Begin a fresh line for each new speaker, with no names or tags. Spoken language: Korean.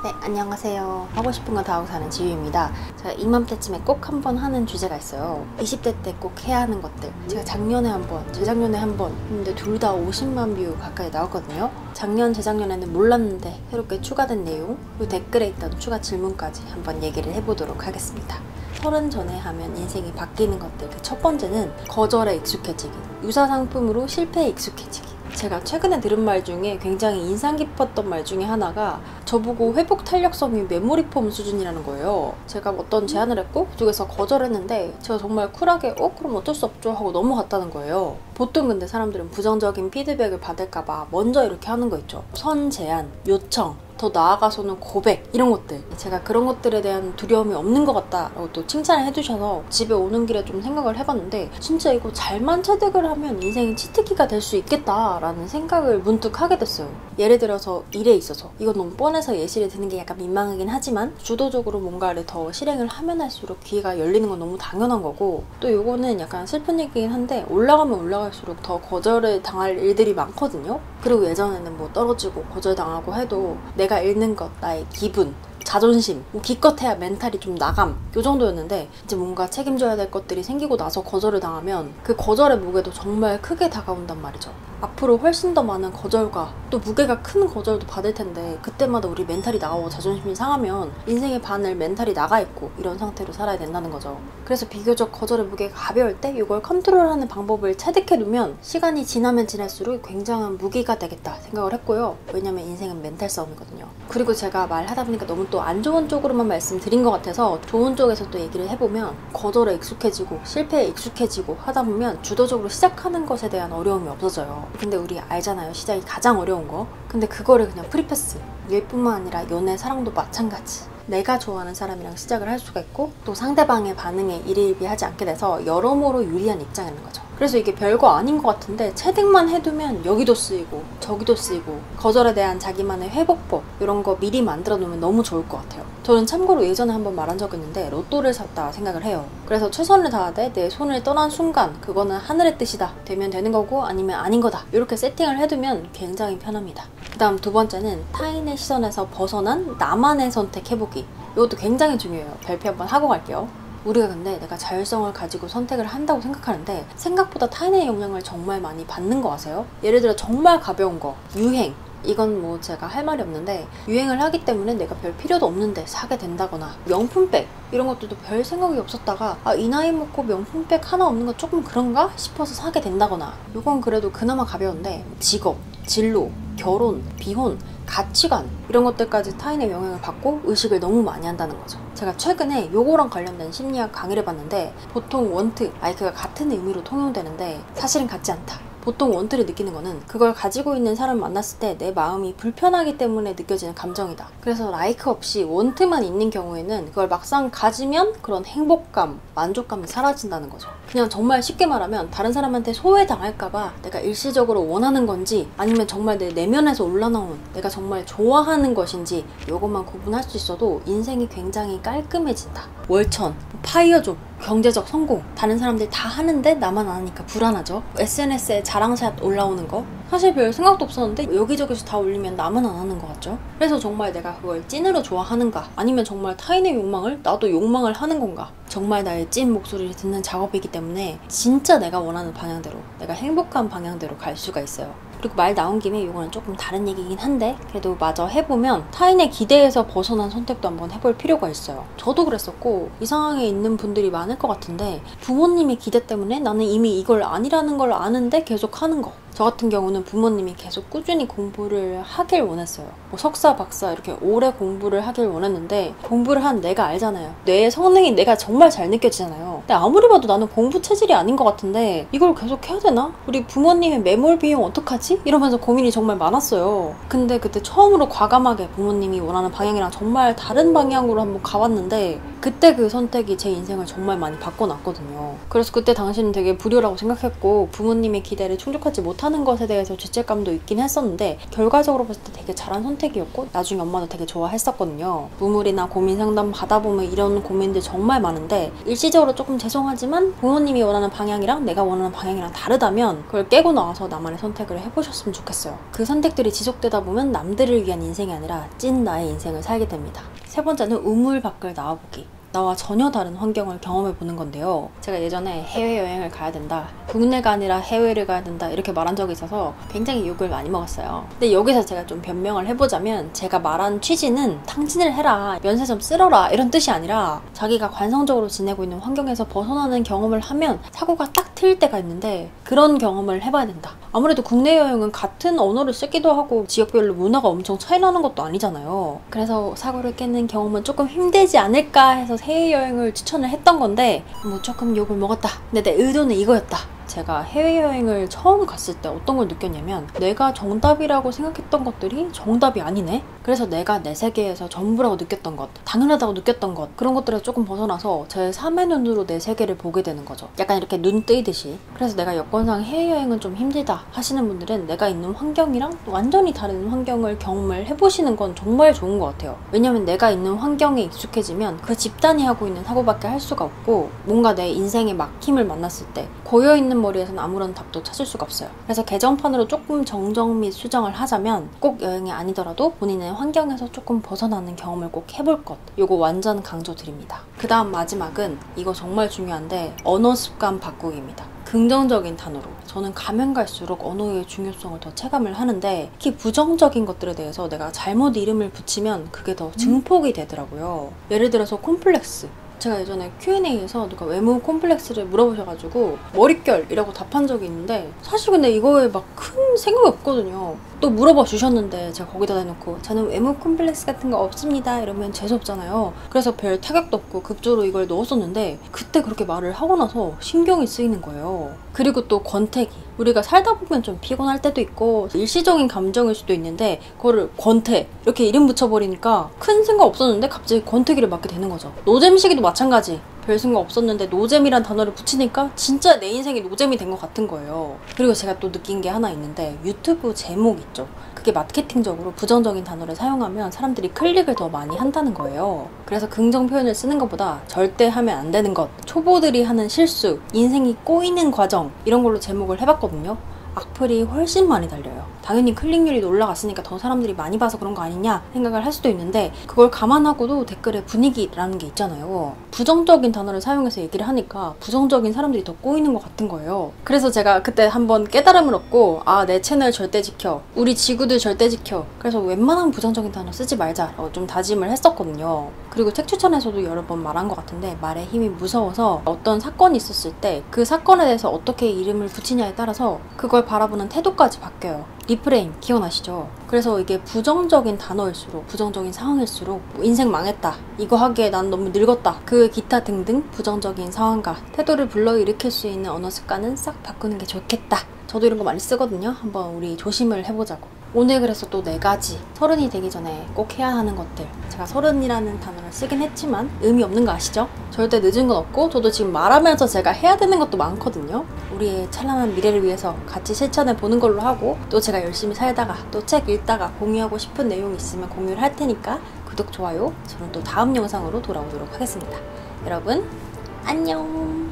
네, 안녕하세요. 하고 싶은 거 다 하고 사는 지유입니다. 제가 이맘때쯤에 꼭 한번 하는 주제가 있어요. 20대 때 꼭 해야 하는 것들. 제가 작년에 한 번, 재작년에 한 번 했는데 둘 다 50만 뷰 가까이 나왔거든요. 작년, 재작년에는 몰랐는데 새롭게 추가된 내용, 그리고 댓글에 있던 추가 질문까지 한번 얘기를 해보도록 하겠습니다. 30 전에 하면 인생이 바뀌는 것들. 그 첫 번째는 거절에 익숙해지기. 유사 상품으로 실패에 익숙해지기. 제가 최근에 들은 말 중에 굉장히 인상 깊었던 말 중에 하나가 저보고 회복 탄력성이 메모리 폼 수준이라는 거예요. 제가 어떤 제안을 했고 그쪽에서 거절했는데 제가 정말 쿨하게 그럼 어쩔 수 없죠 하고 넘어갔다는 거예요. 보통 근데 사람들은 부정적인 피드백을 받을까봐 먼저 이렇게 하는 거 있죠. 선 제안, 요청, 더 나아가서는 고백, 이런 것들. 제가 그런 것들에 대한 두려움이 없는 것 같다라고 또 칭찬을 해주셔서 집에 오는 길에 좀 생각을 해봤는데 진짜 이거 잘만 체득을 하면 인생이 치트키가 될 수 있겠다라는 생각을 문득 하게 됐어요. 예를 들어서 일에 있어서 이건 너무 뻔해서 예시를 드는 게 약간 민망하긴 하지만 주도적으로 뭔가를 더 실행을 하면 할수록 기회가 열리는 건 너무 당연한 거고, 또 이거는 약간 슬픈 얘기긴 한데 올라가면 올라갈수록 더 거절을 당할 일들이 많거든요. 그리고 예전에는 뭐 떨어지고 거절당하고 해도 내가 잃는 것, 나의 기분, 자존심, 뭐 기껏해야 멘탈이 좀 나감, 요 정도였는데 이제 뭔가 책임져야 될 것들이 생기고 나서 거절을 당하면 그 거절의 무게도 정말 크게 다가온단 말이죠. 앞으로 훨씬 더 많은 거절과 또 무게가 큰 거절도 받을 텐데 그때마다 우리 멘탈이 나가고 자존심이 상하면 인생의 반을 멘탈이 나가 있고 이런 상태로 살아야 된다는 거죠. 그래서 비교적 거절의 무게가 가벼울 때 이걸 컨트롤하는 방법을 체득해두면 시간이 지나면 지날수록 굉장한 무기가 되겠다 생각을 했고요. 왜냐면 인생은 멘탈 싸움이거든요. 그리고 제가 말하다 보니까 너무 또 안 좋은 쪽으로만 말씀드린 것 같아서 좋은 쪽에서 또 얘기를 해보면 거절에 익숙해지고 실패에 익숙해지고 하다 보면 주도적으로 시작하는 것에 대한 어려움이 없어져요. 근데 우리 알잖아요, 시작이 가장 어려운 거. 근데 그거를 그냥 프리패스. 일뿐만 아니라 연애, 사랑도 마찬가지. 내가 좋아하는 사람이랑 시작을 할 수가 있고 또 상대방의 반응에 일희일비하지 않게 돼서 여러모로 유리한 입장이라는 거죠. 그래서 이게 별거 아닌 것 같은데 체득만 해두면 여기도 쓰이고 저기도 쓰이고 거절에 대한 자기만의 회복법 이런 거 미리 만들어 놓으면 너무 좋을 것 같아요. 저는 참고로 예전에 한번 말한 적 있는데 로또를 샀다 생각을 해요. 그래서 최선을 다하되 내 손을 떠난 순간 그거는 하늘의 뜻이다, 되면 되는 거고 아니면 아닌 거다, 이렇게 세팅을 해두면 굉장히 편합니다. 그 다음 두 번째는 타인의 시선에서 벗어난 나만의 선택 해보기. 이것도 굉장히 중요해요. 발표 한번 하고 갈게요. 우리가 근데 내가 자율성을 가지고 선택을 한다고 생각하는데 생각보다 타인의 영향을 정말 많이 받는 거 아세요? 예를 들어 정말 가벼운 거, 유행. 이건 뭐 제가 할 말이 없는데 유행을 하기 때문에 내가 별 필요도 없는데 사게 된다거나, 명품백 이런 것들도 별 생각이 없었다가 이 나이 먹고 명품백 하나 없는 거 조금 그런가 싶어서 사게 된다거나, 이건 그래도 그나마 가벼운데 직업, 진로, 결혼, 비혼, 가치관 이런 것들까지 타인의 영향을 받고 의식을 너무 많이 한다는 거죠. 제가 최근에 요거랑 관련된 심리학 강의를 봤는데 보통 원트, 아이크가 같은 의미로 통용되는데 사실은 같지 않다. 보통 원트를 느끼는 거는 그걸 가지고 있는 사람을 만났을 때 내 마음이 불편하기 때문에 느껴지는 감정이다. 그래서 라이크 없이 원트만 있는 경우에는 그걸 막상 가지면 그런 행복감, 만족감이 사라진다는 거죠. 그냥 정말 쉽게 말하면 다른 사람한테 소외당할까봐 내가 일시적으로 원하는 건지 아니면 정말 내 내면에서 올라나온 내가 정말 좋아하는 것인지 이것만 구분할 수 있어도 인생이 굉장히 깔끔해진다. 월천, 파이어족, 경제적 성공, 다른 사람들 다 하는데 나만 안 하니까 불안하죠. SNS에 자랑샷 올라오는 거 사실 별 생각도 없었는데 여기저기서 다 올리면 나만 안 하는 것 같죠. 그래서 정말 내가 그걸 찐으로 좋아하는가, 아니면 정말 타인의 욕망을 나도 욕망을 하는 건가, 정말 나의 찐 목소리를 듣는 작업이기 때문에 진짜 내가 원하는 방향대로, 내가 행복한 방향대로 갈 수가 있어요. 그리고 말 나온 김에 이거는 조금 다른 얘기긴 한데 그래도 마저 해보면 타인의 기대에서 벗어난 선택도 한번 해볼 필요가 있어요. 저도 그랬었고 이 상황에 있는 분들이 많을 것 같은데 부모님의 기대 때문에 나는 이미 이걸 아니라는 걸 아는데 계속 하는 거. 저 같은 경우는 부모님이 계속 꾸준히 공부를 하길 원했어요. 뭐 석사, 박사 이렇게 오래 공부를 하길 원했는데 공부를 한 내가 알잖아요. 뇌의 성능이 내가 정말 잘 느껴지잖아요. 근데 아무리 봐도 나는 공부 체질이 아닌 것 같은데 이걸 계속 해야 되나? 우리 부모님의 매몰 비용 어떡하지? 이러면서 고민이 정말 많았어요. 근데 그때 처음으로 과감하게 부모님이 원하는 방향이랑 정말 다른 방향으로 한번 가봤는데 그때 그 선택이 제 인생을 정말 많이 바꿔놨거든요. 그래서 그때 당시는 되게 불효라고 생각했고 부모님의 기대를 충족하지 못한 못하는 것에 대해서 죄책감도 있긴 했었는데 결과적으로 봤을 때 되게 잘한 선택이었고 나중에 엄마도 되게 좋아했었거든요. 우물이나 고민 상담 받아보면 이런 고민들 정말 많은데 일시적으로 조금 죄송하지만 부모님이 원하는 방향이랑 내가 원하는 방향이랑 다르다면 그걸 깨고 나와서 나만의 선택을 해보셨으면 좋겠어요. 그 선택들이 지속되다 보면 남들을 위한 인생이 아니라 찐 나의 인생을 살게 됩니다. 세 번째는 우물 밖을 나와보기. 나와 전혀 다른 환경을 경험해보는 건데요. 제가 예전에 해외여행을 가야 된다, 국내가 아니라 해외를 가야 된다 이렇게 말한 적이 있어서 굉장히 욕을 많이 먹었어요. 근데 여기서 제가 좀 변명을 해보자면 제가 말한 취지는 탕진을 해라, 면세점 쓸어라 이런 뜻이 아니라 자기가 관성적으로 지내고 있는 환경에서 벗어나는 경험을 하면 사고가 딱 트일 때가 있는데 그런 경험을 해봐야 된다. 아무래도 국내 여행은 같은 언어를 쓰기도 하고 지역별로 문화가 엄청 차이 나는 것도 아니잖아요. 그래서 사고를 깨는 경험은 조금 힘들지 않을까 해서 해외여행을 추천을 했던 건데 뭐 조금 욕을 먹었다. 근데 내 의도는 이거였다. 제가 해외여행을 처음 갔을 때 어떤 걸 느꼈냐면 내가 정답이라고 생각했던 것들이 정답이 아니네? 그래서 내가 내 세계에서 전부라고 느꼈던 것, 당연하다고 느꼈던 것, 그런 것들에서 조금 벗어나서 제 3의 눈으로 내 세계를 보게 되는 거죠. 약간 이렇게 눈 뜨이듯이. 그래서 내가 여건상 해외여행은 좀 힘들다 하시는 분들은 내가 있는 환경이랑 완전히 다른 환경을 경험을 해보시는 건 정말 좋은 것 같아요. 왜냐면 내가 있는 환경에 익숙해지면 그 집단이 하고 있는 사고밖에 할 수가 없고 뭔가 내 인생의 막힘을 만났을 때 고여있는 머리에서는 아무런 답도 찾을 수가 없어요. 그래서 개정판으로 조금 정정 및 수정을 하자면 꼭 여행이 아니더라도 본인의 환경에서 조금 벗어나는 경험을 꼭 해볼 것, 요거 완전 강조드립니다. 그 다음 마지막은 이거 정말 중요한데 언어 습관 바꾸기입니다. 긍정적인 단어로. 저는 가면 갈수록 언어의 중요성을 더 체감을 하는데 특히 부정적인 것들에 대해서 내가 잘못 이름을 붙이면 그게 더 증폭이 되더라고요. 예를 들어서 콤플렉스. 제가 예전에 Q&A에서 누가 외모 콤플렉스를 물어보셔가지고 머릿결이라고 답한 적이 있는데 사실 근데 이거에 막 큰 생각이 없거든요. 또 물어봐 주셨는데 제가 거기다 대놓고 저는 외모 콤플렉스 같은 거 없습니다 이러면 재수없잖아요. 그래서 별 타격도 없고 급조로 이걸 넣었었는데 그때 그렇게 말을 하고 나서 신경이 쓰이는 거예요. 그리고 또 권태기. 우리가 살다 보면 좀 피곤할 때도 있고 일시적인 감정일 수도 있는데 그거를 권태 이렇게 이름 붙여버리니까 큰 생각 없었는데 갑자기 권태기를 맞게 되는 거죠. 노잼 시기도 마찬가지. 별 생각 없었는데 노잼이란 단어를 붙이니까 진짜 내 인생이 노잼이 된 것 같은 거예요. 그리고 제가 또 느낀 게 하나 있는데 유튜브 제목 있죠. 그게 마케팅적으로 부정적인 단어를 사용하면 사람들이 클릭을 더 많이 한다는 거예요. 그래서 긍정 표현을 쓰는 것보다 절대 하면 안 되는 것, 초보들이 하는 실수, 인생이 꼬이는 과정 이런 걸로 제목을 해봤거든요. 악플이 훨씬 많이 달려요. 당연히 클릭률이 올라갔으니까 더 사람들이 많이 봐서 그런 거 아니냐 생각을 할 수도 있는데 그걸 감안하고도 댓글에 분위기라는 게 있잖아요. 부정적인 단어를 사용해서 얘기를 하니까 부정적인 사람들이 더 꼬이는 것 같은 거예요. 그래서 제가 그때 한번 깨달음을 얻고 아, 내 채널 절대 지켜, 우리 지구들 절대 지켜, 그래서 웬만한 부정적인 단어 쓰지 말자라고 좀 다짐을 했었거든요. 그리고 책 추천에서도 여러 번 말한 것 같은데 말의 힘이 무서워서 어떤 사건이 있었을 때 그 사건에 대해서 어떻게 이름을 붙이냐에 따라서 그걸 바라보는 태도까지 바뀌어요. 리프레임 기억나시죠? 그래서 이게 부정적인 단어일수록, 부정적인 상황일수록 인생 망했다, 이거 하기에 난 너무 늙었다, 그 기타 등등 부정적인 상황과 태도를 불러일으킬 수 있는 언어 습관은 싹 바꾸는 게 좋겠다. 저도 이런 거 많이 쓰거든요. 한번 우리 조심을 해보자고. 오늘 그래서 또 4가지, 30이 되기 전에 꼭 해야 하는 것들. 제가 30이라는 단어를 쓰긴 했지만 의미 없는 거 아시죠? 절대 늦은 건 없고 저도 지금 말하면서 제가 해야 되는 것도 많거든요. 우리의 찬란한 미래를 위해서 같이 실천해 보는 걸로 하고 또 제가 열심히 살다가 또 책 읽다가 공유하고 싶은 내용이 있으면 공유를 할 테니까 구독, 좋아요. 저는 또 다음 영상으로 돌아오도록 하겠습니다. 여러분 안녕.